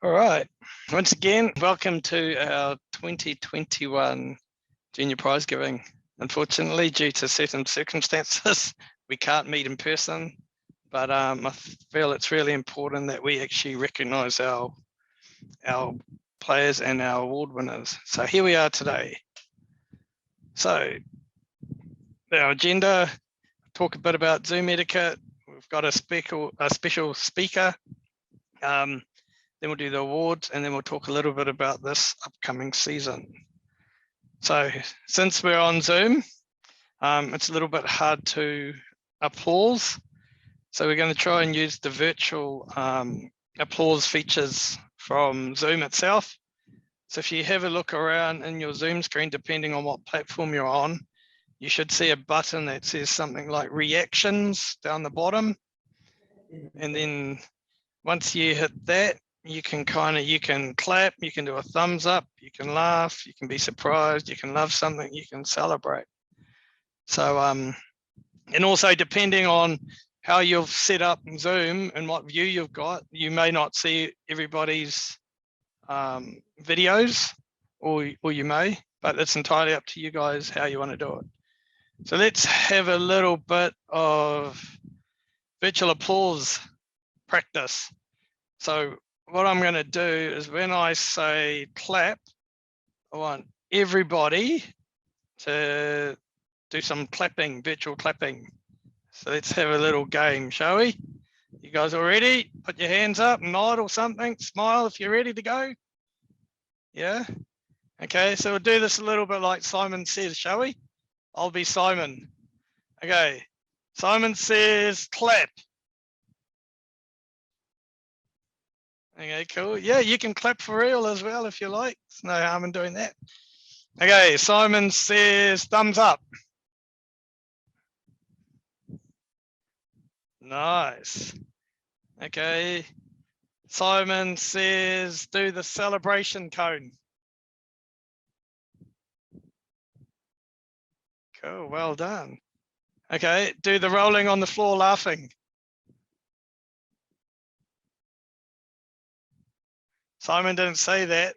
All right. Once again, welcome to our 2021 Junior Prizegiving. Unfortunately, due to certain circumstances, we can't meet in person, but I feel it's really important that we actually recognise our players and our award winners. So here we are today. So our agenda, talk a bit about Zoom etiquette. We've got a special speaker. Then we'll do the awards, and then we'll talk a little bit about this upcoming season. So since we're on Zoom, it's a little bit hard to applause. So we're going to try and use the virtual applause features from Zoom itself. So if you have a look around in your Zoom screen, depending on what platform you're on, you should see a button that says something like reactions down the bottom. And then once you hit that, you can clap, you can do a thumbs up, you can laugh, you can be surprised, you can love something, you can celebrate. So, and also depending on how you've set up Zoom and what view you've got, you may not see everybody's videos, or you may, but it's entirely up to you guys how you want to do it. So let's have a little bit of virtual applause practice. So what I'm going to do is when I say clap, I want everybody to do some clapping, virtual clapping. So let's have a little game, shall we? You guys all ready? Put your hands up, nod or something, smile if you're ready to go. Yeah? Okay, so we'll do this a little bit like Simon says, shall we? I'll be Simon. Okay, Simon says clap. Okay, cool. Yeah, you can clap for real as well if you like. There's no harm in doing that. Okay, Simon says thumbs up. Nice. Okay, Simon says do the celebration cone. Cool, well done. Okay, do the rolling on the floor laughing. Simon didn't say that.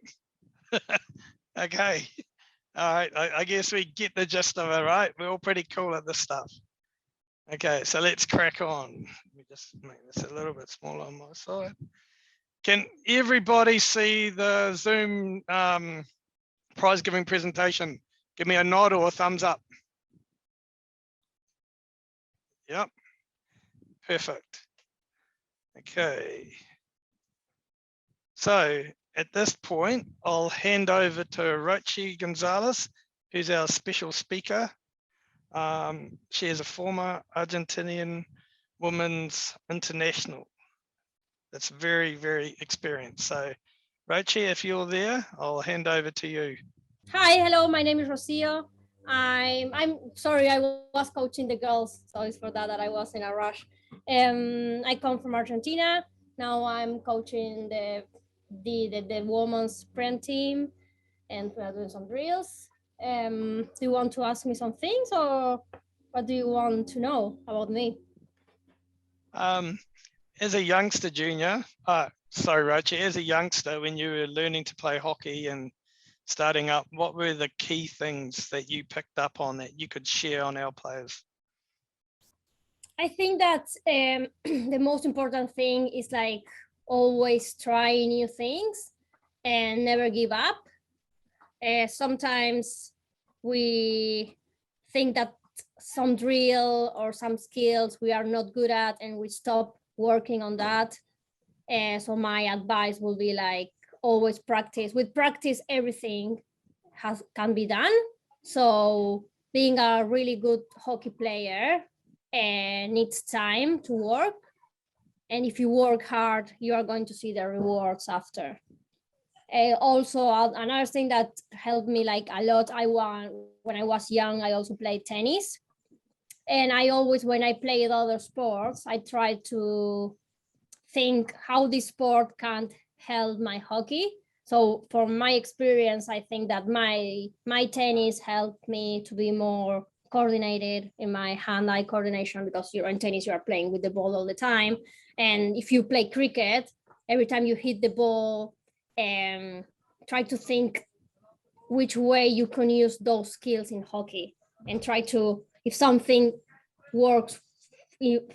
Okay. All right. I guess we get the gist of it, right? We're all pretty cool at this stuff. Okay, so let's crack on. Let me just make this a little bit smaller on my side. Can everybody see the Zoom prize giving presentation? Give me a nod or a thumbs up. Yep. Perfect. Okay. So at this point, I'll hand over to Rochi Gonzalez, who's our special speaker. She is a former Argentinian women's international. That's very, very experienced. So Rochi, if you're there, I'll hand over to you. Hi, hello, my name is Rocio. I'm sorry, I was coaching the girls, so it's for that I was in a rush. I come from Argentina. Now I'm coaching the women's sprint team, and we are doing some drills. Do you want to ask me some things, or what do you want to know about me? As a youngster, Junior, sorry, Rochi, as a youngster, when you were learning to play hockey and starting up, what were the key things that you picked up on that you could share on our players? I think that the most important thing is like always try new things and never give up. Sometimes we think that some drill or some skills we are not good at and we stop working on that. So my advice will be like always practice. With practice, everything can be done. So being a really good hockey player needs time to work. And if you work hard, you are going to see the rewards after. Also, another thing that helped me like a lot, when I was young, I also played tennis. And I always, when I played other sports, I tried to think how this sport can help my hockey. So from my experience, I think that my tennis helped me to be more coordinated in my hand-eye coordination, because you're in tennis, you are playing with the ball all the time. And if you play cricket, every time you hit the ball, try to think which way you can use those skills in hockey, and try to, if something works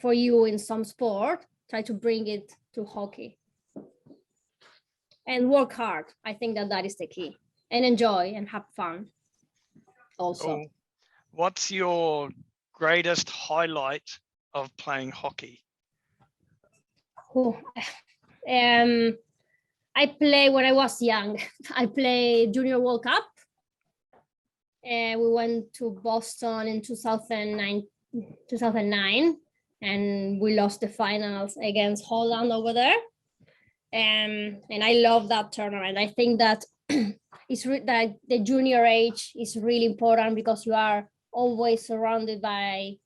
for you in some sport, try to bring it to hockey. And work hard. I think that is the key. And enjoy and have fun also. Cool. What's your greatest highlight of playing hockey? Oh, I play when I was young. I played Junior World Cup. We went to Boston in 2009, and we lost the finals against Holland over there. And I love that tournament. I think that that the junior age is really important because you are always surrounded by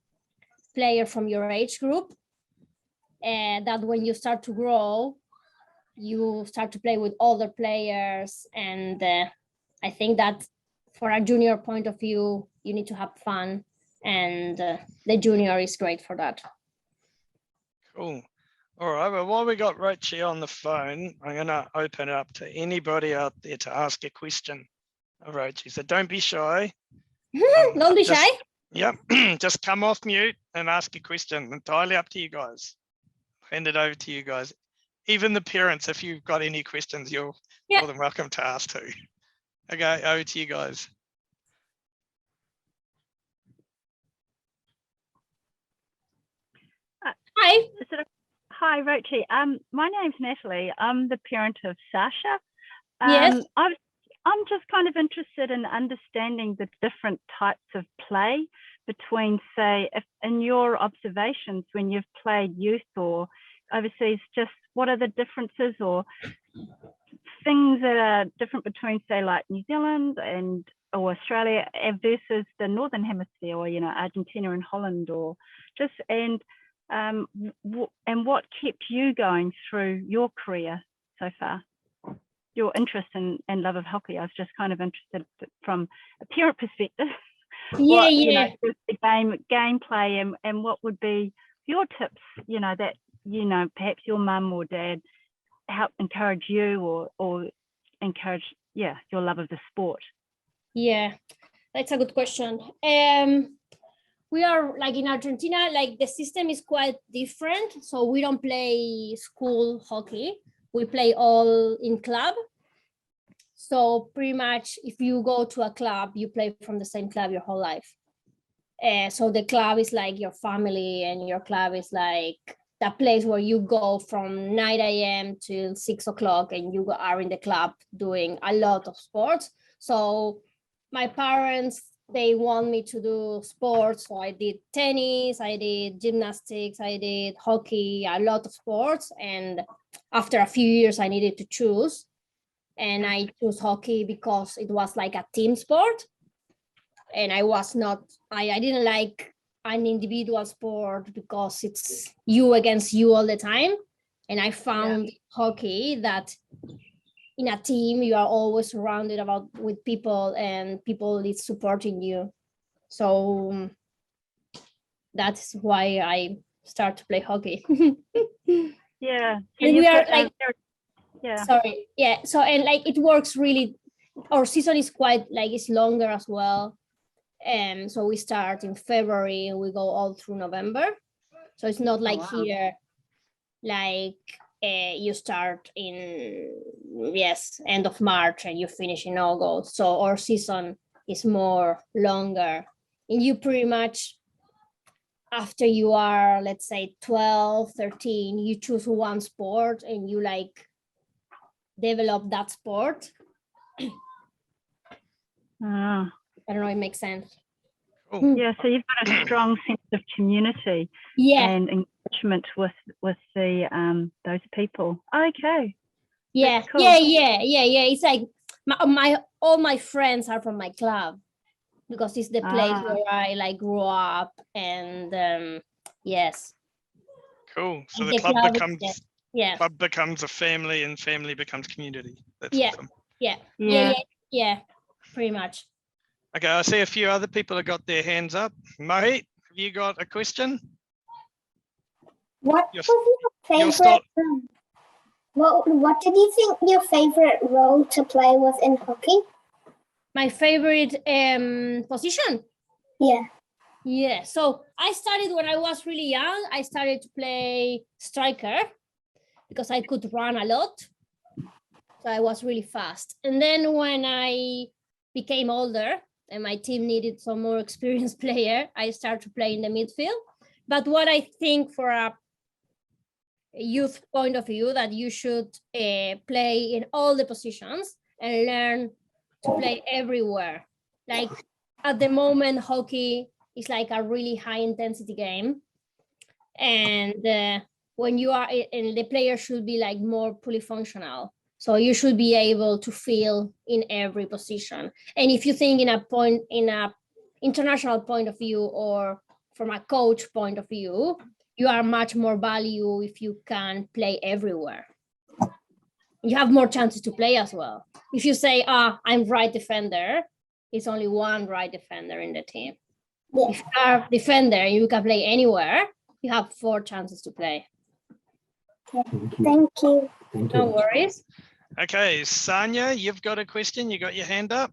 players from your age group. And that when you start to grow, you start to play with other players. And I think that for a junior point of view, you need to have fun, and the junior is great for that. Cool. All right, well, while we got Rochi on the phone, I'm going to open it up to anybody out there to ask a question of Rochi. So don't be shy. Don't be shy. Yep, just come off mute and ask a question. Entirely up to you guys. Hand it over to you guys. Even the parents, if you've got any questions, you're more than welcome to ask too. Okay, over to you guys. Hi. Hi, Rochi. My name's Natalie. I'm the parent of Sasha. Yes. I'm just kind of interested in understanding the different types of play between, say, if in your observations when you've played youth or overseas, just what are the differences or things that are different between, say, like New Zealand or Australia versus the Northern Hemisphere, or, you know, Argentina and Holland, or just, and what kept you going through your career so far? Your interest and love of hockey. I was just kind of interested from a parent perspective. Yeah, you know, the gameplay and what would be your tips, you know, that, you know, perhaps your mum or dad help encourage you or encourage, your love of the sport. Yeah, that's a good question. We are like in Argentina, like the system is quite different. So we don't play school hockey. We play all in club. So pretty much if you go to a club, you play from the same club your whole life. So the club is like your family, and your club is like the place where you go from 9 a.m. till 6 o'clock, and you are in the club doing a lot of sports. So my parents, they want me to do sports. So I did tennis, I did gymnastics, I did hockey, a lot of sports. And after a few years, I needed to choose. And I chose hockey because it was like a team sport. And I didn't like an individual sport because it's you against you all the time. And I found hockey that in a team, you are always surrounded with people, and people is supporting you. So that's why I start to play hockey. Yeah. And we are like, yeah. Sorry. Yeah. So, and like it works really, our season is quite like, it's longer as well. And so we start in February and we go all through November. So it's not like here, like you start in, end of March and you finish in August. So our season is more longer. And you pretty much, after you are, let's say 12, 13, you choose one sport and you like develop that sport. I don't know, it makes sense. Cool. Yeah, so you've got a strong sense of community and engagement with the those people. Okay. Yeah, cool. yeah. It's like all my friends are from my club because it's the place where I like grew up, and yes. Cool. So the club becomes a family, and family becomes community. That's awesome. Yeah, pretty much. Okay, I see a few other people have got their hands up. Mohit, have you got a question? What was your favorite? What did you think your favorite role to play was in hockey? My favorite position? Yeah. Yeah, so I started when I was really young. I started to play striker because I could run a lot. So I was really fast. And then when I became older and my team needed some more experienced player, I started to play in the midfield. But what I think for a youth point of view, that you should play in all the positions and learn to play everywhere. Like at the moment, hockey is like a really high intensity game. And when you are, and the player should be like more polyfunctional. So you should be able to feel in every position. And if you think in a international point of view or from a coach point of view, you are much more value if you can play everywhere. You have more chances to play as well. If you say, I'm right defender, it's only one right defender in the team. Yeah. If you are defender, you can play anywhere, you have 4 chances to play. Thank you. No worries. Okay, Sanya, you've got a question. You got your hand up.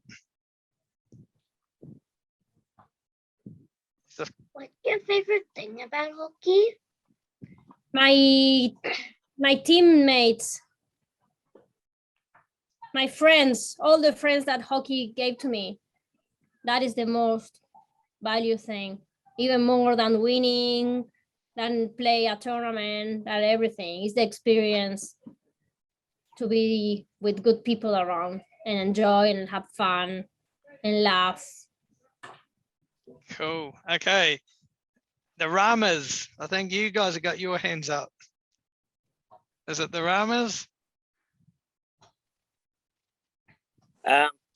What's your favorite thing about hockey? My teammates, my friends, all the friends that hockey gave to me. That is the most value thing, even more than winning, than play a tournament, than everything. It's the experience to be with good people around and enjoy and have fun and laugh. Cool. Okay. The Ramas. I think you guys have got your hands up. Is it the Ramas?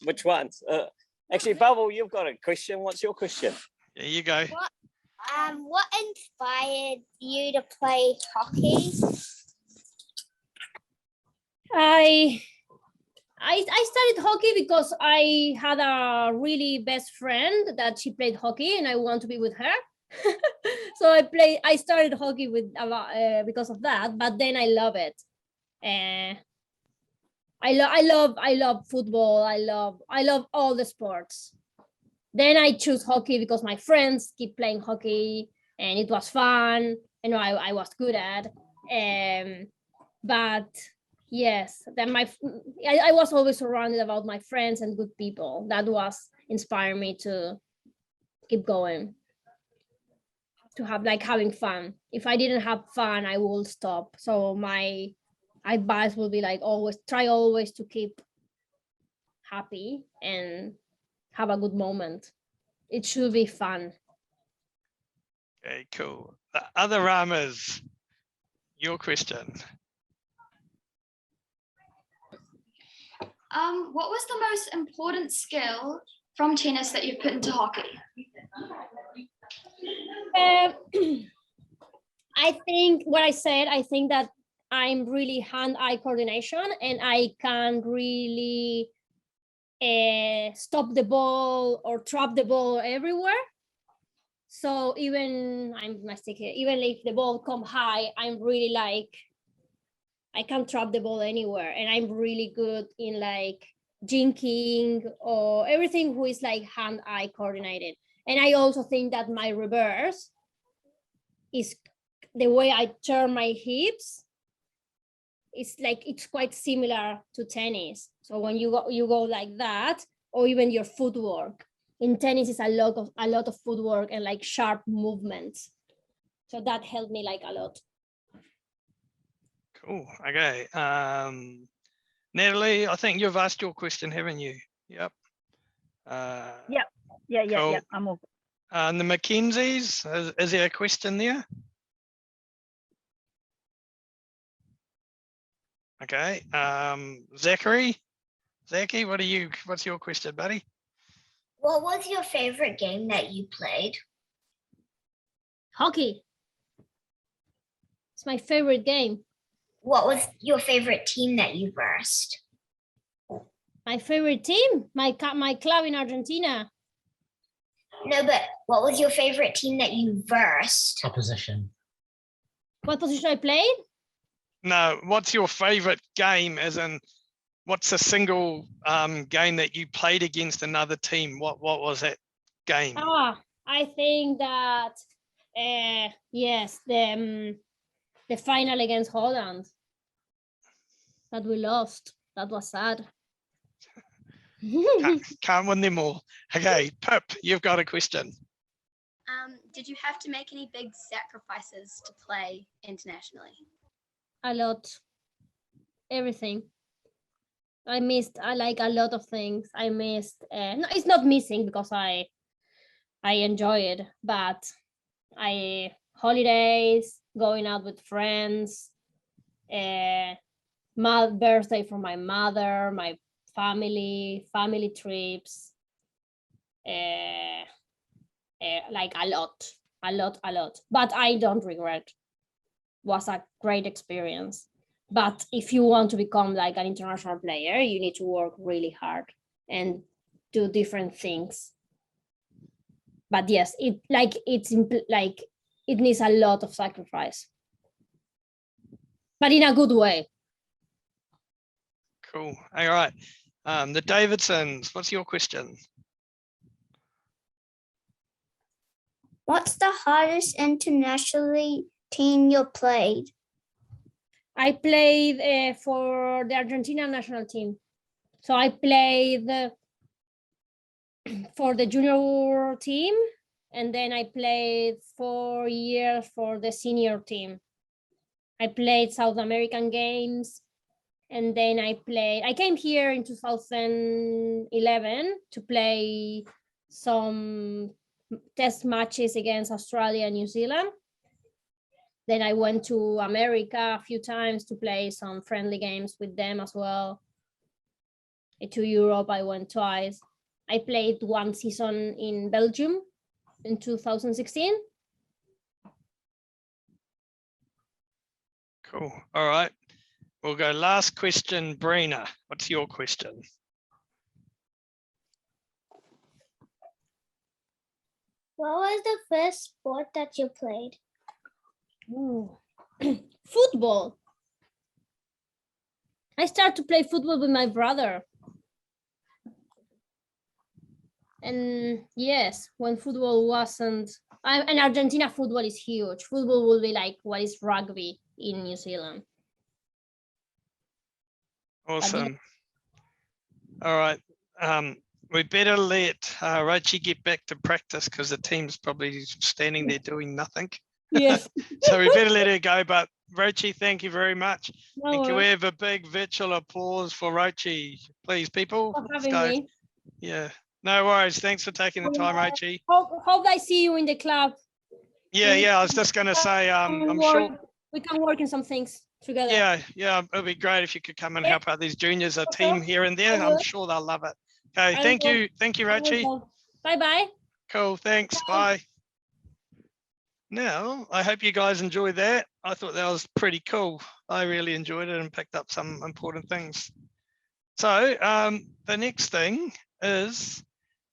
Which ones? Actually, Bubble, you've got a question. What's your question? Yeah, you go. What inspired you to play hockey? I studied hockey because I had a really best friend that she played hockey and I want to be with her. So I started hockey because of that, but then I love it. I love football. I love all the sports. Then I choose hockey because my friends keep playing hockey and it was fun and I was good at. But yes, then I was always surrounded about my friends and good people. That was inspiring me to keep going, to have having fun. If I didn't have fun, I will stop. So my advice will be try always to keep happy and have a good moment. It should be fun. Okay, cool. The other Ramas, your question. What was the most important skill from tennis that you've put into hockey? I think what I said, I think that I'm really hand-eye coordination and I can really stop the ball or trap the ball everywhere. So even if the ball come high, I'm really I can trap the ball anywhere, and I'm really good in jinking or everything who is hand-eye coordinated. And I also think that my reverse is the way I turn my hips. It's quite similar to tennis. So when you go like that, or even your footwork. In tennis is a lot of footwork and sharp movements. So that helped me a lot. Cool. Okay. Natalie, I think you've asked your question, haven't you? Yep. Yeah. I'm all good. And the Mackenzies, is there a question there? Okay. Zachary, what's your question, buddy? What was your favorite game that you played? Hockey. It's my favorite game. What was your favorite team that you versed? My favorite team? My club in Argentina. No, but what was your favorite team that you versed? Opposition. What position I played? No, what's your favorite game? As in, what's a single game that you played against another team? What was that game? I think that yes, the final against Holland that we lost. That was sad. Can't win them all. Okay, Pip, you've got a question. Did you have to make any big sacrifices to play internationally? A lot. Everything. I like a lot of things. I missed. No, it's not missing because I enjoy it, but holidays, going out with friends, my birthday for my mother, my family trips, like a lot. But I don't regret. Was a great experience. But if you want to become like an international player, you need to work really hard and do different things. But yes, it needs a lot of sacrifice, but in a good way. Cool. All right. The Davidsons, what's your question? What's the hardest internationally team you played? I played for the Argentina national team. So I played for the junior team, and then I played 4 years for the senior team. I played South American games, and then I came here in 2011 to play some test matches against Australia and New Zealand. Then I went to America a few times to play some friendly games with them as well. To Europe, I went twice. I played 1 season in Belgium in 2016. Cool. All right. We'll go last question, Brina. What's your question? What was the first sport that you played? Football. I started to play football with my brother. And yes, when football wasn't, and Argentina football is huge. Football will be like what is rugby in New Zealand. Awesome. All right. We better let Rochi get back to practice because the team's probably standing there doing nothing. Yes. So we better let her go. But Rochi, thank you very much. No and can we worries. have a big virtual applause for Rochi, please, people? For Let's having go. me. Yeah. No worries. Thanks for taking the time, Rochi. Hope I see you in the club. Yeah. I was just going to say, I'm sure. We can work in some things together. Yeah. It'd be great if you could come and help out these juniors, a team here and there. I'm sure they'll love it. Okay. Thank you. Thank you, Rochi. Bye-bye. Cool. Thanks. Bye. Now, I hope you guys enjoyed that. I thought that was pretty cool. I really enjoyed it and picked up some important things. So the next thing is,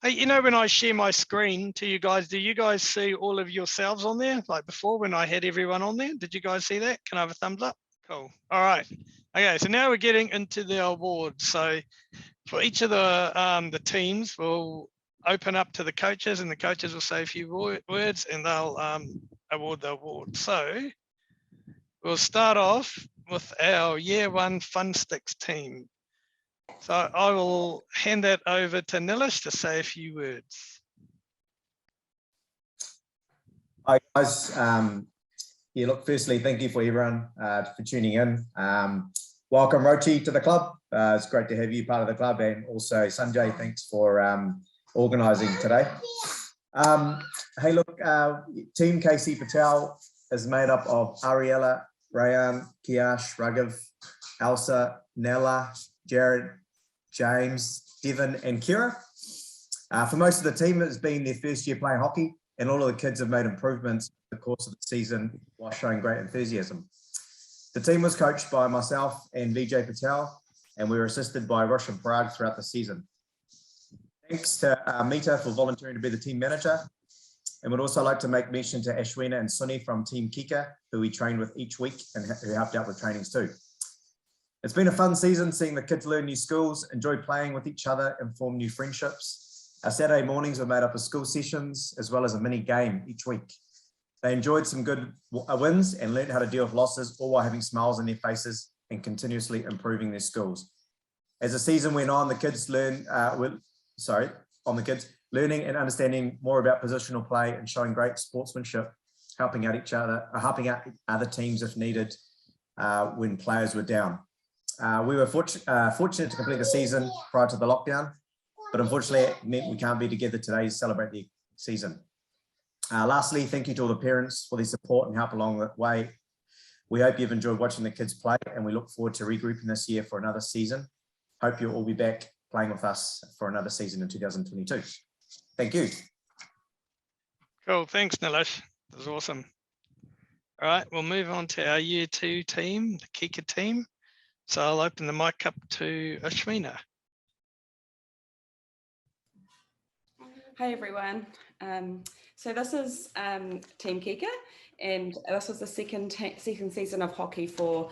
hey, you know, when I share my screen to you guys, do you guys see all of yourselves on there? Like before when I had everyone on there, did you guys see that? Can I have a thumbs up? Cool. All right. Okay, so now we're getting into the awards. So for each of the teams, we'll open up to the coaches and the coaches will say a few words and they'll award the award. So we'll start off with our Year 1 Fun Sticks team. So I will hand that over to Nilesh to say a few words. Hi guys. Yeah, look, firstly, thank you for everyone for tuning in. Welcome Rochi to the club. It's great to have you part of the club, and also Sanjay, thanks for organising today. Hey, look, Team KC Patel is made up of Ariella, Rayan, Kiash, Raghav, Elsa, Nella, Jared, James, Devin, and Kira. For most of the team, it's been their first year playing hockey, and all of the kids have made improvements in the course of the season while showing great enthusiasm. The team was coached by myself and Vijay Patel, and we were assisted by Roshan Parag throughout the season. Thanks to Mita for volunteering to be the team manager. And would also like to make mention to Ashwina and Sunny from Team Kika, who we trained with each week and who helped out with trainings too. It's been a fun season seeing the kids learn new skills, enjoy playing with each other and form new friendships. Our Saturday mornings were made up of school sessions as well as a mini game each week. They enjoyed some good wins and learned how to deal with losses, all while having smiles on their faces and continuously improving their skills. As the season went on, the kids learning and understanding more about positional play and showing great sportsmanship, helping out other teams if needed when players were down. We were fortunate to complete the season prior to the lockdown, but unfortunately it meant we can't be together today to celebrate the season. Lastly, thank you to all the parents for their support and help along the way. We hope you've enjoyed watching the kids play, and we look forward to regrouping this year for another season. Hope you'll all be back playing with us for another season in 2022. Thank you. Cool, thanks Nilesh, that was awesome. All right, we'll move on to our year 2 team, the Kika team. So I'll open the mic up to Ashwina. Hi everyone. So this is Team Kika, and this was the second season of hockey for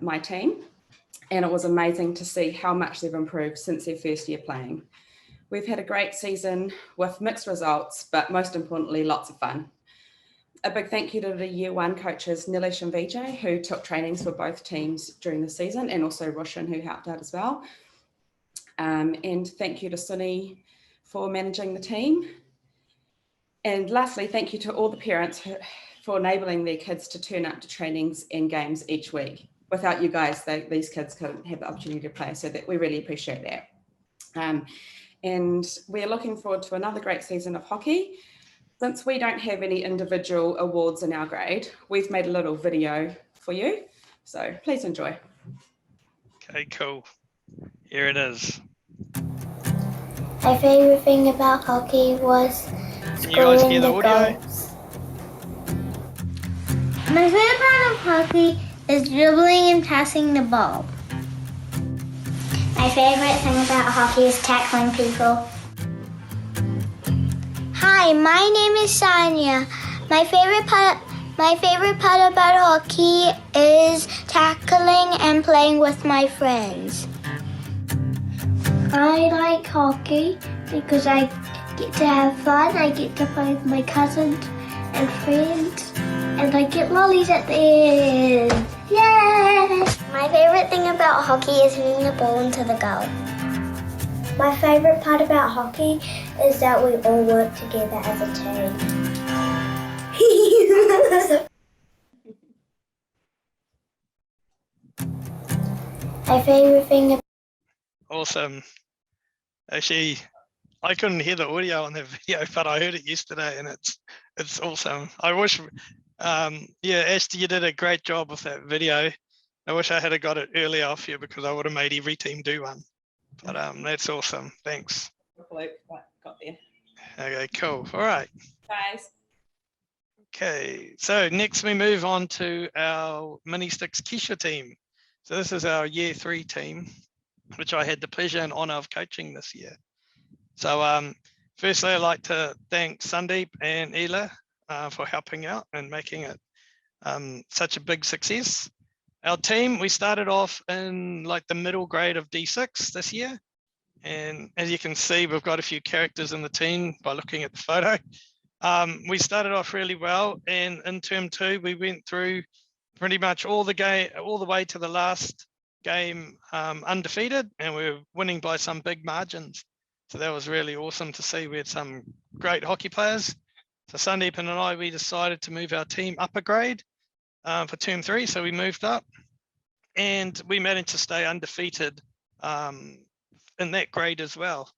my team, and it was amazing to see how much they've improved since their first year playing. We've had a great season with mixed results, but most importantly, lots of fun. A big thank you to the year 1 coaches, Nilesh and Vijay, who took trainings for both teams during the season, and also Roshan, who helped out as well. And thank you to Sunny for managing the team. And lastly, thank you to all the parents for enabling their kids to turn up to trainings and games each week. Without you guys, these kids couldn't have the opportunity to play, so that we really appreciate that. And we're looking forward to another great season of hockey. Since we don't have any individual awards in our grade, we've made a little video for you, so please enjoy. Okay, cool. Here it is. My favorite thing about hockey was Can you guys hear scoring the the audio? goals. My favorite part of hockey is dribbling and passing the ball. My favorite thing about hockey is tackling people. Hi, my name is Sanya. My favorite part about hockey is tackling and playing with my friends. I like hockey because I get to have fun. I get to play with my cousins and friends, and I get lollies at the end. Yay! My favorite thing about hockey is hitting the ball into the goal. My favorite part about hockey is that we all work together as a team. My favorite thing. Awesome. Actually, I couldn't hear the audio on the video, but I heard it yesterday, and it's awesome. I wish, yeah, Ash, you did a great job with that video. I wish I had got it earlier off here because I would have made every team do one. But that's awesome. Thanks. Got there. Okay, cool. All right. Guys. Okay, so next we move on to our Mini Sticks Kesha team. So this is our year 3 team, which I had the pleasure and honor of coaching this year. So firstly, I'd like to thank Sandeep and Ela for helping out and making it such a big success. Our team, we started off in like the middle grade of D6 this year. And as you can see, we've got a few characters in the team by looking at the photo. We started off really well, and in term 2, we went through pretty much all the way to the last game undefeated, and we were winning by some big margins. So that was really awesome to see. We had some great hockey players. So Sandeep and I, we decided to move our team up a grade for term 3. So we moved up, and we managed to stay undefeated in that grade as well.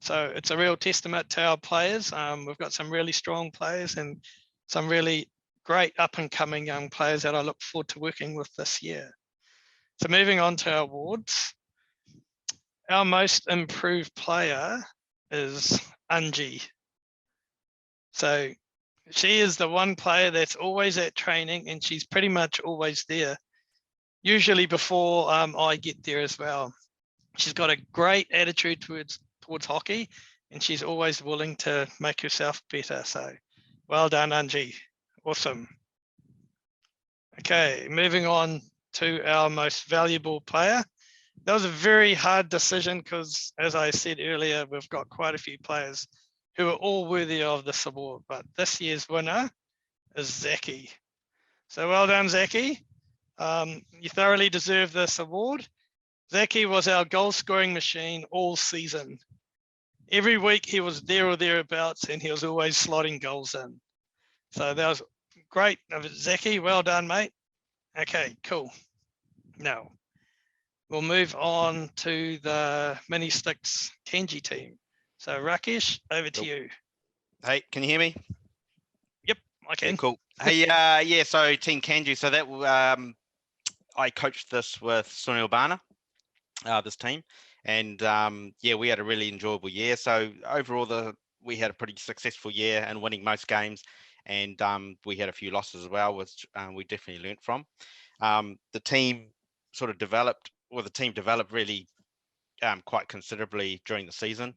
So it's a real testament to our players. We've got some really strong players and some really great up and coming young players that I look forward to working with this year. So moving on to our awards. Our most improved player is Anji. So she is the one player that's always at training, and she's pretty much always there, usually before I get there as well. She's got a great attitude towards hockey, and she's always willing to make herself better. So Well done, Angie. Awesome. Okay, moving on to our most valuable player. That was a very hard decision because, as I said earlier, we've got quite a few players who are all worthy of this award, but this year's winner is Zaki. So well done, Zaki. You thoroughly deserve this award. Zaki was our goal scoring machine all season. Every week he was there or thereabouts and he was always slotting goals in. So that was great. Zaki, well done, mate. Okay, cool. Now, we'll move on to the Mini Sticks Kenji team. So Rakesh, over to you. Hey, can you hear me? Yep, I can. Yeah, cool. Hey, yeah, so Team Kenji. So that I coached this with Sunil Bana, this team. And yeah, we had a really enjoyable year. So overall, we had a pretty successful year and winning most games. And we had a few losses as well, which we definitely learnt from. The team sort of developed, or the team developed really quite considerably during the season,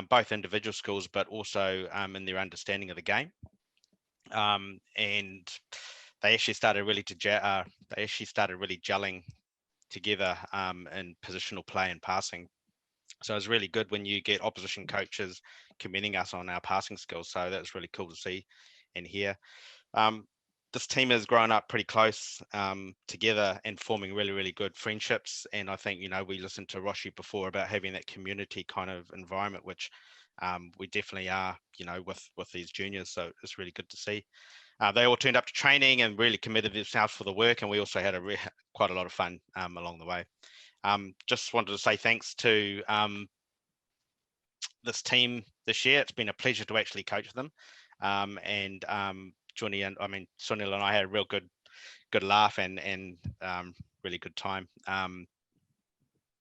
both individual skills, but also in their understanding of the game. And they actually started really gelling together in positional play and passing. So it's really good when you get opposition coaches commending us on our passing skills. So that's really cool to see and hear. This team has grown up pretty close together and forming really, really good friendships. And I think, we listened to Roshi before about having that community kind of environment, which we definitely are, with these juniors. So it's really good to see. They all turned up to training and really committed themselves for the work. And we also had quite a lot of fun along the way. Just wanted to say thanks to this team this year. It's been a pleasure to actually coach them. And Sunil and I had a real good laugh and really good time.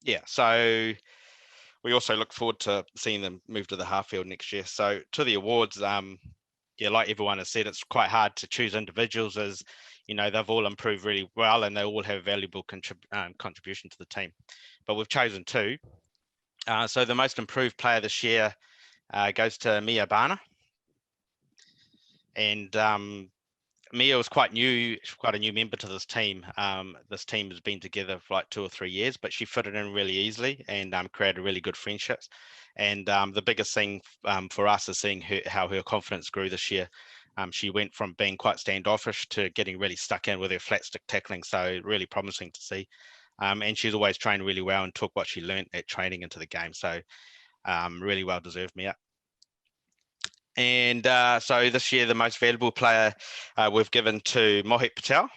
Yeah, so we also look forward to seeing them move to the half field next year. So to the awards, yeah, like everyone has said, it's quite hard to choose individuals, as they've all improved really well and they all have valuable contribution to the team. But we've chosen two. So the most improved player this year goes to Mia Bana. And Mia was quite a new member to this team. This team has been together for like 2 or 3 years, but she fitted in really easily and created really good friendships. And the biggest thing for us is seeing how her confidence grew this year. She went from being quite standoffish to getting really stuck in with her flat stick tackling. So really promising to see. And she's always trained really well and took what she learned at training into the game. So really well deserved, Mia. And so this year, the most valuable player we've given to Mohit Patel.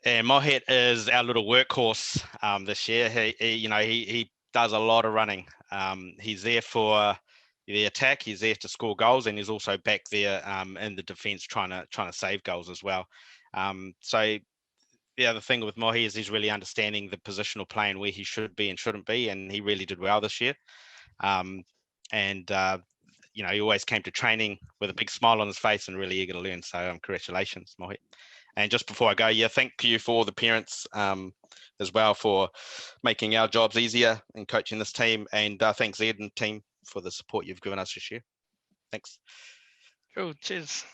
And Mohit is our little workhorse this year. He does a lot of running. He's there for the attack. He's there to score goals, and he's also back there in the defence trying to save goals as well. So the other thing with Mohi is he's really understanding the positional play and where he should be and shouldn't be, and he really did well this year. He always came to training with a big smile on his face and really eager to learn. So congratulations, Mohit. And just before I go, thank you for all the parents as well for making our jobs easier and coaching this team. And thanks, Zed and team, for the support you've given us this year. Thanks. Cool, cheers.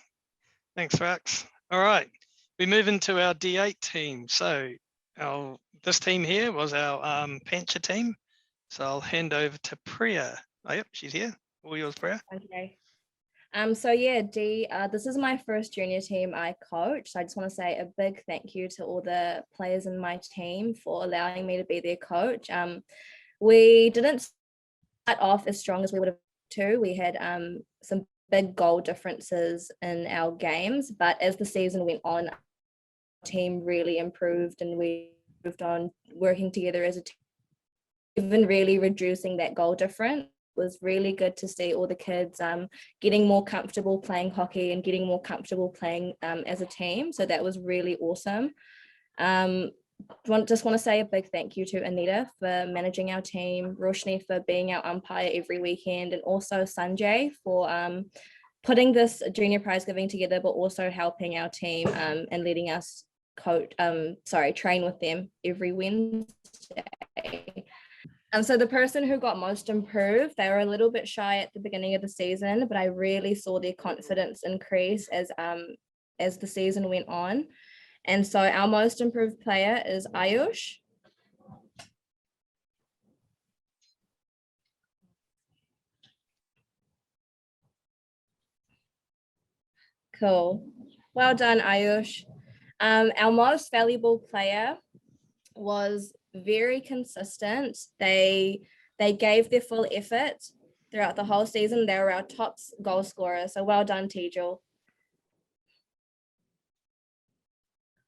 Thanks, Rax. All right, we move into our D8 team. So this team here was our Pancha team. So I'll hand over to Priya. Oh, yep, she's here. All yours, Priya. Okay. So yeah, this is my first junior team I coach. So I just want to say a big thank you to all the players in my team for allowing me to be their coach. We didn't start off as strong as we would have to. We had some big goal differences in our games, but as the season went on, our team really improved and we moved on working together as a team, even really reducing that goal difference. Was really good to see all the kids getting more comfortable playing hockey and getting more comfortable playing as a team. So that was really awesome. Just want to say a big thank you to Anita for managing our team, Roshni for being our umpire every weekend, and also Sanjay for putting this junior prize giving together, but also helping our team and letting us train with them every Wednesday. So the person who got most improved, they were a little bit shy at the beginning of the season, but I really saw their confidence increase as the season went on. And so our most improved player is Ayush. Cool. Well done, Ayush. Our most valuable player was very consistent. They gave their full effort throughout the whole season. They were our top goal scorer. So well done, Tejal.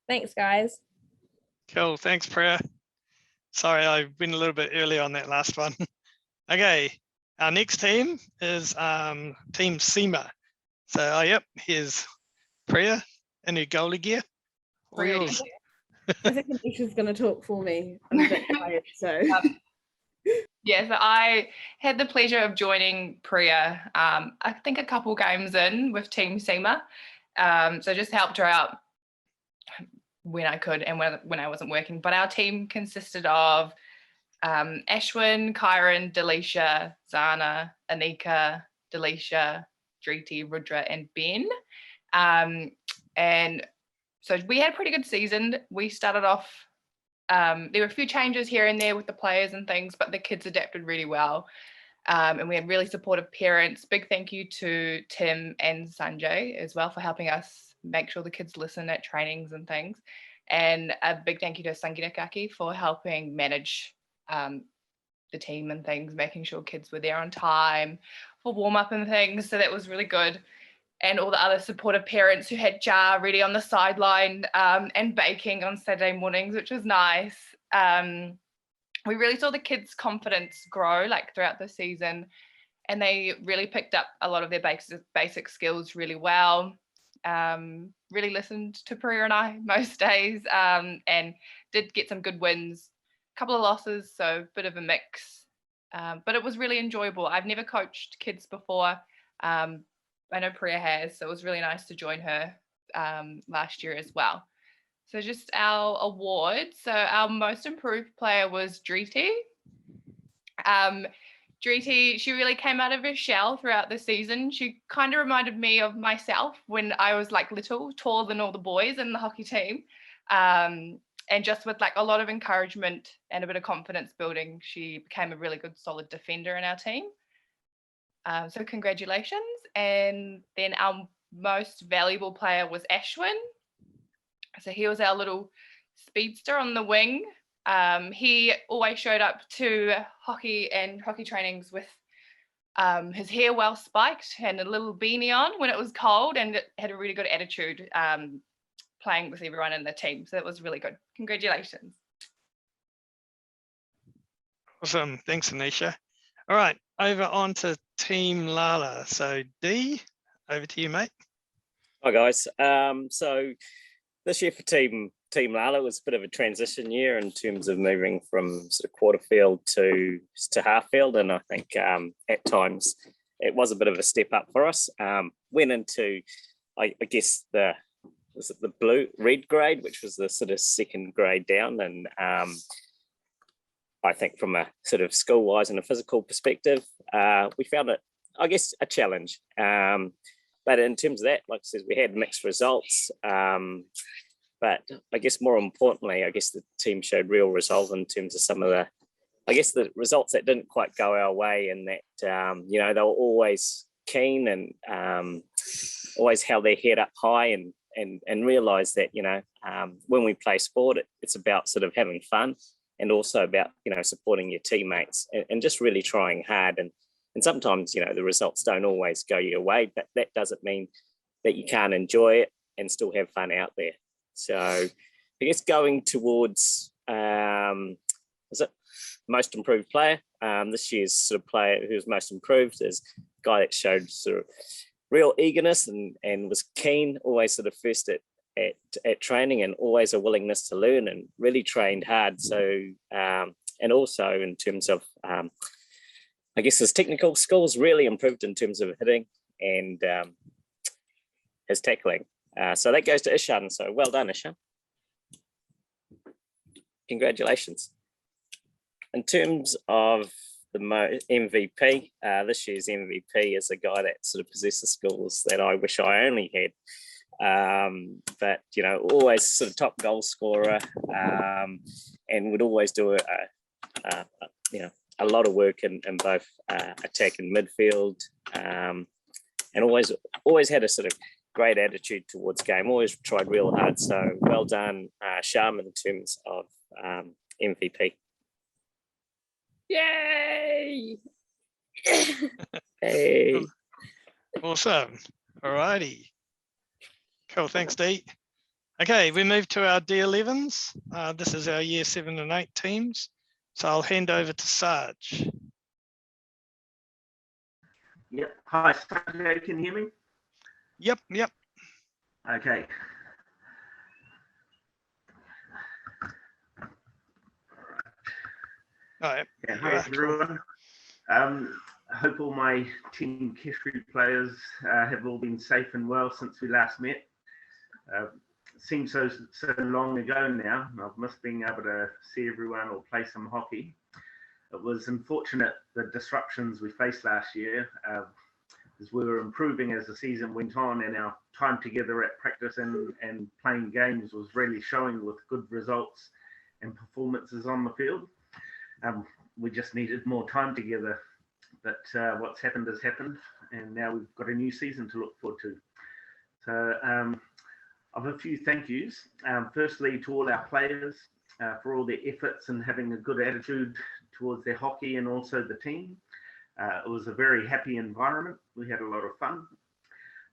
Thanks, guys. Cool. Thanks, Priya. Sorry, I went a little bit early on that last one. Okay, our next team is Team SEMA. So, yep, here's Priya in her goalie gear. All yours. I think Anisha's going to talk for me. I'm a bit tired, so. Yeah, so I had the pleasure of joining Priya, I think a couple games in with Team SEMA. So just helped her out when I could and when I wasn't working. But our team consisted of Ashwin, Kyron, Delisha, Zana, Anika, Delisha, Driti, Rudra, and Ben. And so we had a pretty good season. We started off, there were a few changes here and there with the players and things, but the kids adapted really well. And we had really supportive parents. Big thank you to Tim and Sanjay as well for helping us make sure the kids listen at trainings and things. And a big thank you to Sangita Kaki for helping manage the team and things, making sure kids were there on time for warm up and things. So that was really good. And all the other supportive parents who had jar ready on the sideline and baking on Saturday mornings, which was nice. We really saw the kids' confidence grow like throughout the season, and they really picked up a lot of their basic skills really well. Really listened to Priya and I most days, and did get some good wins, a couple of losses, so a bit of a mix. But it was really enjoyable. I've never coached kids before. I know Priya has, so it was really nice to join her last year as well. So just our awards. So our most improved player was Driti. Driti, she really came out of her shell throughout the season. She kind of reminded me of myself when I was like little, taller than all the boys in the hockey team. And just with like a lot of encouragement and a bit of confidence building, she became a really good solid defender in our team. So congratulations. And then our most valuable player was Ashwin. So he was our little speedster on the wing. He always showed up to hockey and hockey trainings with his hair well spiked and a little beanie on when it was cold, and had a really good attitude playing with everyone in the team. So that was really good. Congratulations. Awesome. Thanks, Anisha. All right, over on to Team Lala. So D, over to you, mate. Hi, guys. So this year for Team Lala was a bit of a transition year in terms of moving from sort of quarter field to half field, and I think at times it was a bit of a step up for us. Went into, I guess, the red grade, which was the sort of second grade down, and I think from a sort of school-wise and a physical perspective, we found it, I guess, a challenge. But in terms of that, like I said, we had mixed results. But I guess more importantly, I guess the team showed real resolve in terms of some of the, I guess, the results that didn't quite go our way, and that, you know, they were always keen and always held their head up high and realised that, you know, when we play sport, it's about sort of having fun, and also about, you know, supporting your teammates and just really trying hard. And sometimes, you know, the results don't always go your way, but that doesn't mean that you can't enjoy it and still have fun out there. So I guess going towards, is it most improved player? This year's sort of player who's most improved is a guy that showed sort of real eagerness and was keen, always sort of first at training, and always a willingness to learn, and really trained hard. So, and also in terms of, I guess his technical skills really improved in terms of hitting and his tackling. So that goes to Ishan. So well done, Ishan. Congratulations. In terms of the MVP, this year's MVP is a guy that sort of possesses skills that I wish I only had. But you know, always sort of top goal scorer, and would always do you know, a lot of work in both attack and midfield, and always had a sort of great attitude towards game. Always tried real hard. So well done, Sharma, in terms of MVP. Yay! Hey. Awesome. All righty. Cool. Thanks, Dee. Okay, we move to our D11s. This is our year 7 and 8 teams. So I'll hand over to Sarge. Yep. Hi, Sanjay, can you hear me? Yep. Okay. All right. Yeah, hi everyone. I hope all my Team Keshri players have all been safe and well since we last met. Seems so long ago now. I've missed being able to see everyone or play some hockey. It was unfortunate the disruptions we faced last year, as we were improving as the season went on, and our time together at practice and playing games was really showing with good results and performances on the field. We just needed more time together, but what's happened has happened, and now we've got a new season to look forward to. So I've a few thank yous. Firstly, to all our players for all their efforts and having a good attitude towards their hockey and also the team. It was a very happy environment. We had a lot of fun.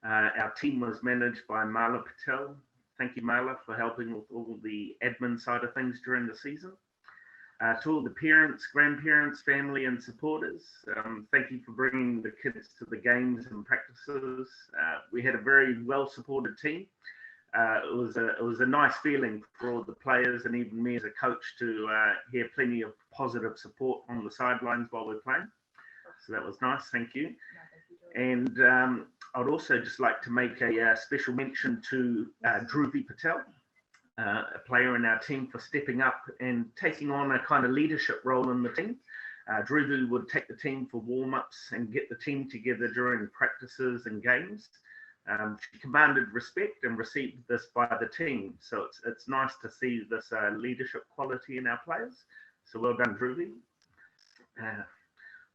Our team was managed by Mala Patel. Thank you, Mala, for helping with all the admin side of things during the season. To all the parents, grandparents, family and supporters, thank you for bringing the kids to the games and practices. We had a very well supported team. It was a nice feeling for all the players and even me as a coach to hear plenty of positive support on the sidelines while we're playing. So that was nice, thank you. And I'd also just like to make a special mention to Dhruvi Patel, a player in our team, for stepping up and taking on a kind of leadership role in the team. Dhruvi would take the team for warm-ups and get the team together during practices and games. She commanded respect and received this by the team. So it's nice to see this leadership quality in our players. So well done, Dhruvi.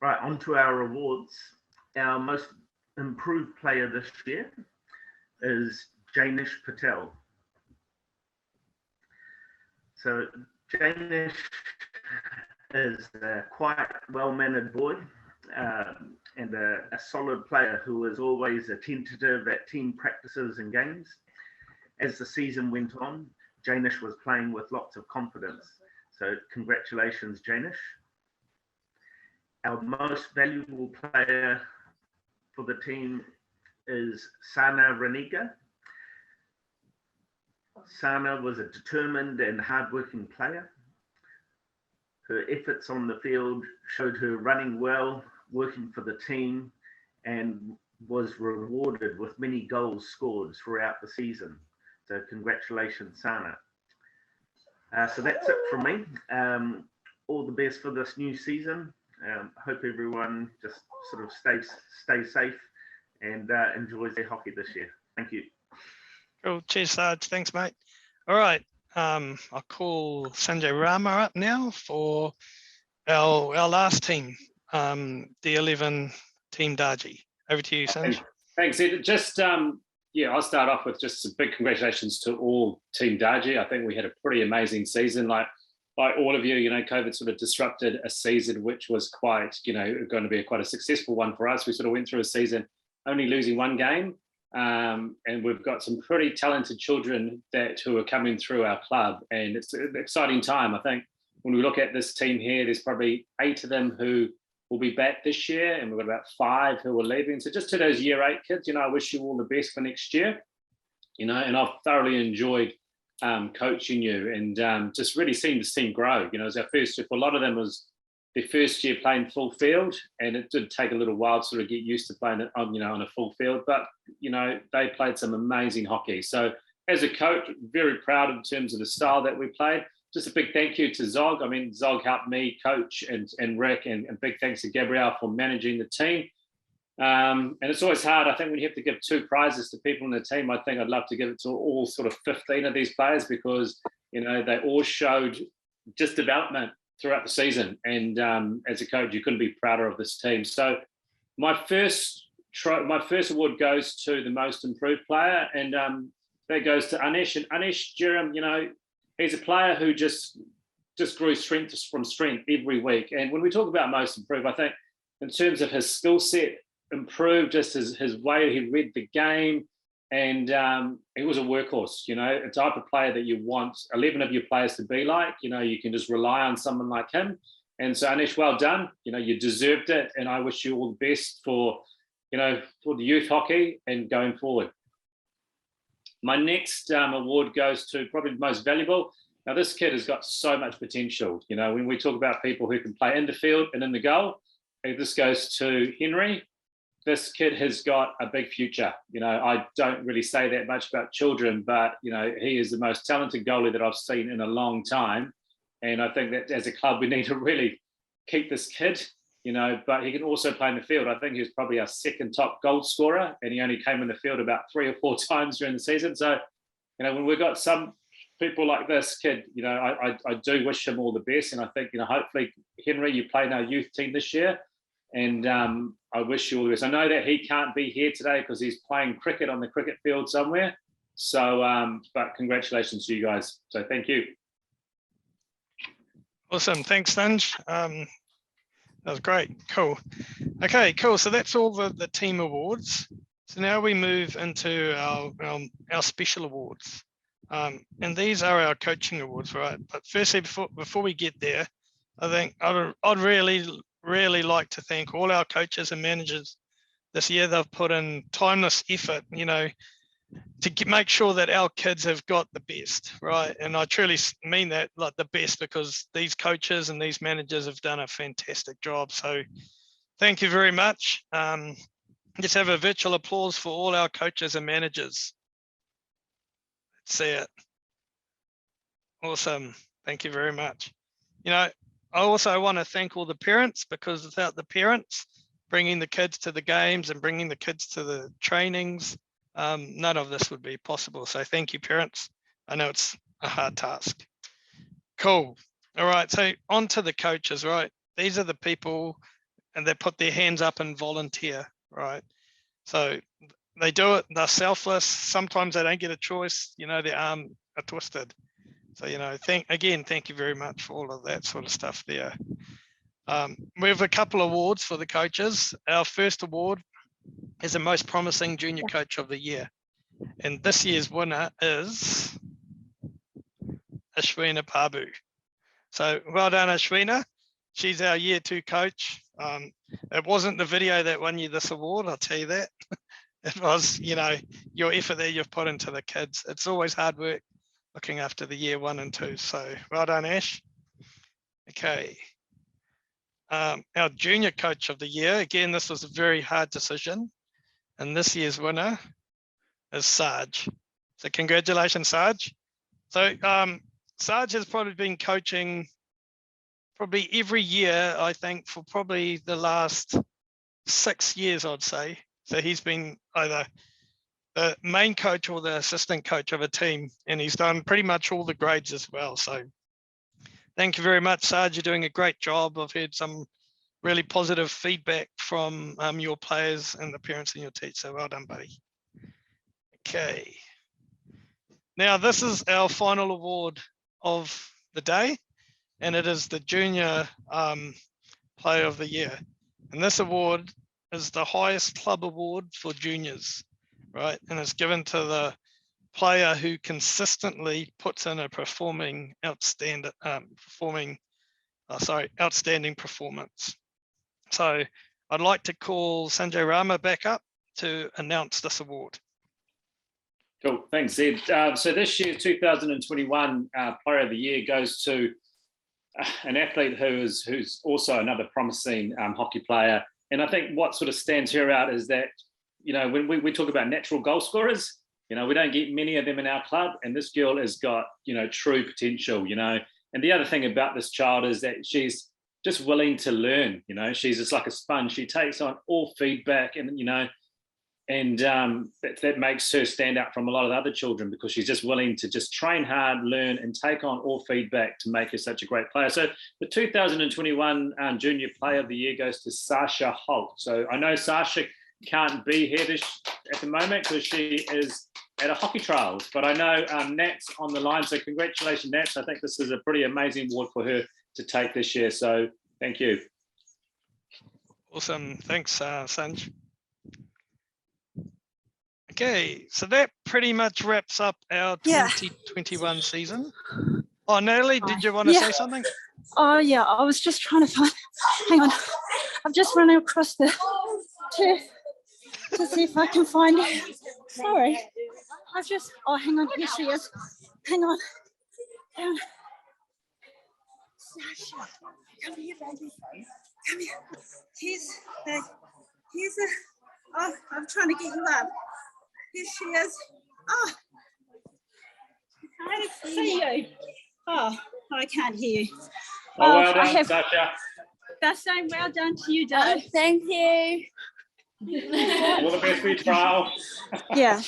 Right, on to our awards. Our most improved player this year is Janish Patel. So Janish is a quite well-mannered boy and a solid player who was always attentive at team practices and games. As the season went on, Janish was playing with lots of confidence. So congratulations, Janish. Our most valuable player for the team is Sana Ranika. Sana was a determined and hardworking player. Her efforts on the field showed her running well, working for the team, and was rewarded with many goals scored throughout the season. So congratulations, Sana. So that's it from me. All the best for this new season. Hope everyone just sort of stays safe and enjoys their hockey this year. Thank you. Cool. Cheers, Sarge. Thanks, mate. All right. I'll call Sanjay Rama up now for our last team, the 11 Team Darji. Over to you, Sanjay. Thanks, Ed. Just yeah, I'll start off with just some big congratulations to all Team Darji. I think we had a pretty amazing season. Like all of you, you know, COVID sort of disrupted a season which was quite, you know, going to be quite a successful one for us. We sort of went through a season only losing one game. And we've got some pretty talented children who are coming through our club, and it's an exciting time. I think when we look at this team here, there's probably 8 of them who will be back this year, and we've got about 5 who are leaving. So just to those year 8 kids, you know, I wish you all the best for next year, you know, and I've thoroughly enjoyed coaching you and just really seeing this team grow. You know, as our first year, for a lot of them was their first year playing full field, and it did take a little while to sort of get used to playing it on, you know, on a full field, but, you know, they played some amazing hockey. So as a coach, very proud in terms of the style that we played. just a big thank you to Zog. I mean, Zog helped me coach and Rick, and big thanks to Gabrielle for managing the team. And it's always hard. I think when you have to give 2 prizes to people in the team, I think I'd love to give it to all sort of 15 of these players, because, you know, they all showed just development throughout the season. And as a coach, you couldn't be prouder of this team. So my first award goes to the most improved player, and that goes to Anish. And Anish Jeram, you know, he's a player who just grew strength from strength every week. And when we talk about most improved, I think in terms of his skill set improved, just his way he read the game, and he was a workhorse, you know, a type of player that you want 11 of your players to be like. You know, you can just rely on someone like him. And so Anish, well done. You know, you deserved it, and I wish you all the best for, you know, for the youth hockey and going forward. My next award goes to probably the most valuable. Now, this kid has got so much potential. You know, when we talk about people who can play in the field and in the goal, this goes to Henry. This kid has got a big future. You know, I don't really say that much about children, but, you know, he is the most talented goalie that I've seen in a long time. And I think that as a club, we need to really keep this kid, you know, but he can also play in the field. I think he was probably our 2nd top goal scorer, and he only came in the field about 3 or 4 times during the season. So, you know, when we've got some people like this kid, you know, I do wish him all the best. And I think, you know, hopefully, Henry, you play in our youth team this year. And I wish you all the best. I know that he can't be here today because he's playing cricket on the cricket field somewhere. So, but congratulations to you guys. So thank you. Awesome. Thanks, Stunge. That was great. Cool. Okay, cool. So that's all the team awards. So now we move into our special awards. And these are our coaching awards, right? But firstly, before we get there, I think I'd really like to thank all our coaches and managers this year. They've put in timeless effort, you know, to make sure that our kids have got the best, right? And I truly mean that, like the best, because these coaches and these managers have done a fantastic job. So thank you very much. Let's have a virtual applause for all our coaches and managers. Let's see it. Awesome. Thank you very much. You know, I also want to thank all the parents, because without the parents bringing the kids to the games and bringing the kids to the trainings, none of this would be possible. So thank you, parents. I know it's a hard task. Cool. All right, so on to the coaches, right? These are the people, and they put their hands up and volunteer, right? So they do it, they're selfless. Sometimes they don't get a choice, you know, their arm are twisted. So, you know, thank you very much for all of that sort of stuff there. We have a couple of awards for the coaches. Our first award is the most promising junior coach of the year. And this year's winner is Ashwina Pabu. So well done, Ashwina. She's our year 2 coach. It wasn't the video that won you this award, I'll tell you that. It was, you know, your effort that you've put into the kids. It's always hard work looking after the year 1 and 2. So well done, Ash. Okay. Our junior coach of the year, again, this was a very hard decision. And this year's winner is Sarge. So congratulations, Sarge. So Sarge has probably been coaching probably every year, I think, for probably the last 6 years, I'd say. So he's been either the main coach or the assistant coach of a team, and he's done pretty much all the grades as well. So thank you very much, Sarge. You're doing a great job. I've heard some really positive feedback from your players and the parents and your teachers. So well done, buddy. Okay. Now this is our final award of the day, and it is the Junior Player of the Year. And this award is the highest club award for juniors, right? And it's given to the player who consistently puts in a outstanding performance. So I'd like to call Sanjay Rama back up to announce this award. Cool, thanks, Ed. So this year, 2021 Player of the Year goes to an athlete who's also another promising hockey player. And I think what sort of stands her out is that, you know, when we talk about natural goal scorers, you know, we don't get many of them in our club, and this girl has got, you know, true potential. You know, And the other thing about this child is that she's just willing to learn. She's just like a sponge. She takes on all feedback, and that makes her stand out from a lot of the other children, because she's just willing to just train hard, learn, and take on all feedback to make her such a great player. So the 2021 Junior Player of the Year goes to Sasha Holt. So I know Sasha can't be here at the moment because she is at a hockey trials, but I know Nat's on the line. So congratulations, Nat. I think this is a pretty amazing award for her to take this year. So thank you. Awesome. Thanks, Sanj. Okay, so that pretty much wraps up our 2021 season. Oh, Natalie, did you want to say something? Oh, yeah, I was just trying to find, hang on, I'm just running across to see if I can find it. Sorry, oh, hang on, here she is. Hang on. Sasha, come here, baby. Come here. Oh, I'm trying to get you up. Here she is. Oh, I can't see you. Oh, I can't hear you. Oh, well done, Sasha. That's saying well done to you, Dave. Oh, thank you. All the best for your trial. Yeah,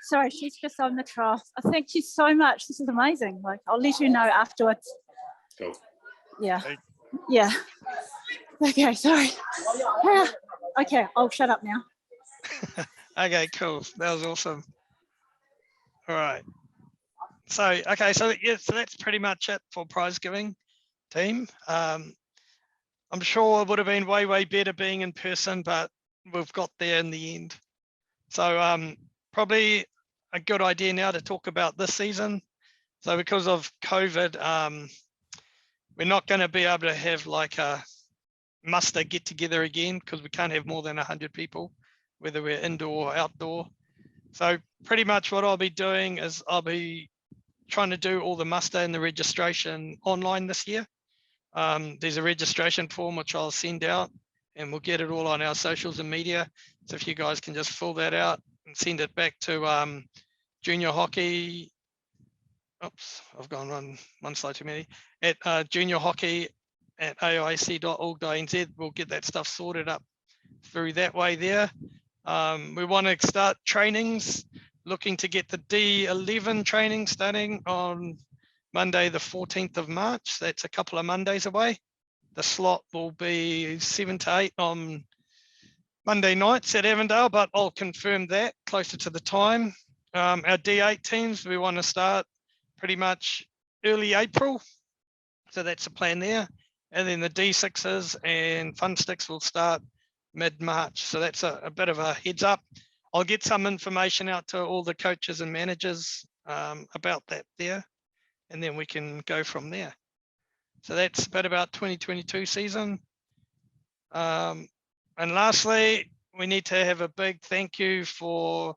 sorry, she's just on the trial. I thank you so much. This is amazing. Like, I'll let you know afterwards. Cool. Yeah. Yeah. Okay, sorry. Okay, I'll shut up now. Okay, cool. That was awesome. All right. So, okay, so that's pretty much it for prize giving team. I'm sure it would have been way, way better being in person, but we've got there in the end. So probably a good idea now to talk about this season. So because of COVID, we're not going to be able to have like a muster get together again, because we can't have more than 100 people, whether we're indoor or outdoor. So pretty much what I'll be doing is I'll be trying to do all the muster and the registration online this year. There's a registration form which I'll send out, and we'll get it all on our socials and media. So if you guys can just fill that out and send it back to junior hockey. Oops, I've gone one slide too many. At junior hockey at AISC.org.nz. We'll get that stuff sorted up through that way there. We want to start trainings, looking to get the D11 training starting on Monday, the 14th of March. That's a couple of Mondays away. The slot will be 7 to 8 on Monday nights at Avondale, but I'll confirm that closer to the time. Our D8 teams, we want to start pretty much early April. So that's the plan there. And then the D6s and Fun Sticks will start mid-March. So that's a bit of a heads up. I'll get some information out to all the coaches and managers about that there, and then we can go from there. So that's a bit about 2022 season. And lastly, we need to have a big thank you for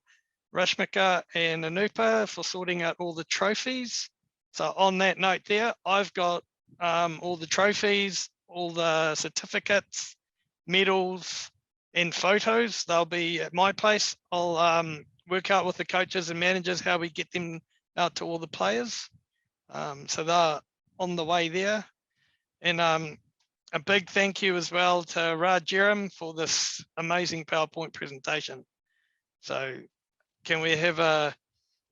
Rashmika and Anupa for sorting out all the trophies. So on that note there, I've got all the trophies, all the certificates, medals, and photos. They'll be at my place. I'll work out with the coaches and managers how we get them out to all the players. So they're on the way there. And a big thank you as well to Raj Jeram for this amazing PowerPoint presentation. So can we have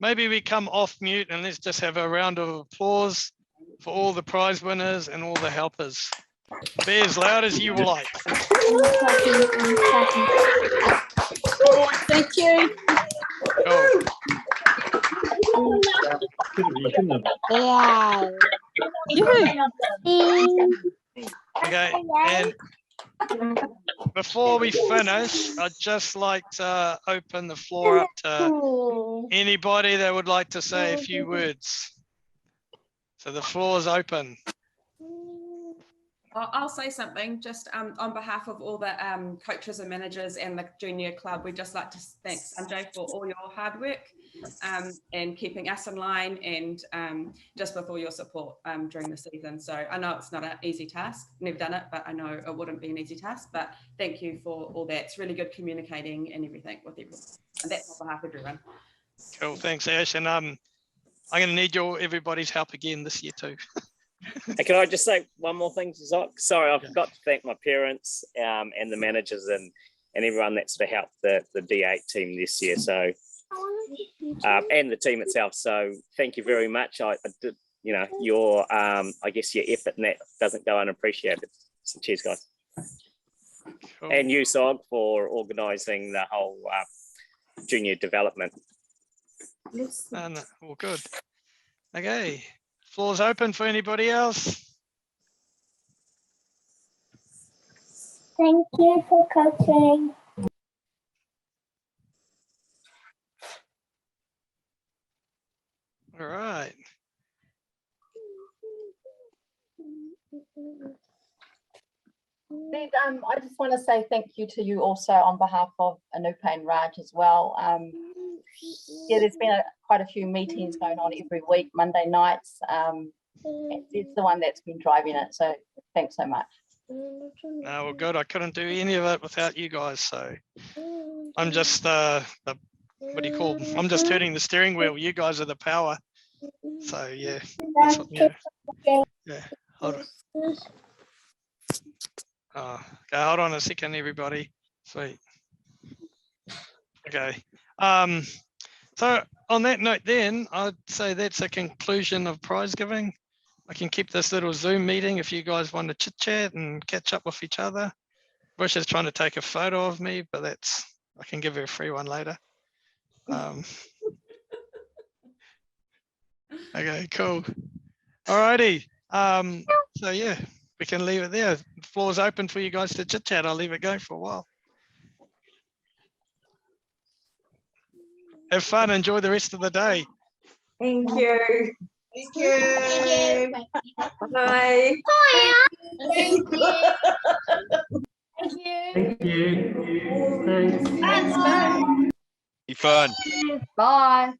maybe we come off mute and let's just have a round of applause for all the prize winners and all the helpers. Be as loud as you like. Thank you. Cool. Okay, and before we finish, I'd just like to open the floor up to anybody that would like to say a few words. So the floor is open. I'll say something just on behalf of all the coaches and managers and the junior club. We'd just like to thank Sanjay for all your hard work and keeping us in line, and just with all your support during the season. So I know it's not an easy task, never done it, but I know it wouldn't be an easy task, but thank you for all that. It's really good communicating and everything with everyone. And that's on behalf of everyone. Cool, thanks Ash. And I'm going to need everybody's help again this year too. Hey, can I just say one more thing, Zoc? Sorry, I forgot to thank my parents and the managers and everyone that sort of helped the D8 team this year. So, and the team itself. So thank you very much. I did, you know, your, I guess your effort in that doesn't go unappreciated. So cheers, guys. Cool. And you, Zog, for organising the whole junior development. And all good. Okay, floor's open for anybody else. Thank you for coaching. All right. I just want to say thank you to you also on behalf of Anupa and Raj as well. Yeah, there's been quite a few meetings going on every week, Monday nights. It's the one that's been driving it, so thanks so much. No, well, good. I couldn't do any of it without you guys, so I'm just what do you call them? I'm just turning the steering wheel. You guys are the power. So yeah, that's what, yeah. Hold on. Okay, hold on a second, everybody. Sweet. Okay. So on that note, then I'd say that's a conclusion of prize giving. I can keep this little Zoom meeting if you guys want to chit chat and catch up with each other. Bush is trying to take a photo of me, but I can give her a free one later. Okay, cool. All righty. So yeah, we can leave it there. The floor's open for you guys to chit chat. I'll leave it going for a while. Have fun. Enjoy the rest of the day. Thank you. Thank you. Bye. Thank you. Thank you. Thanks. Be fun. Bye.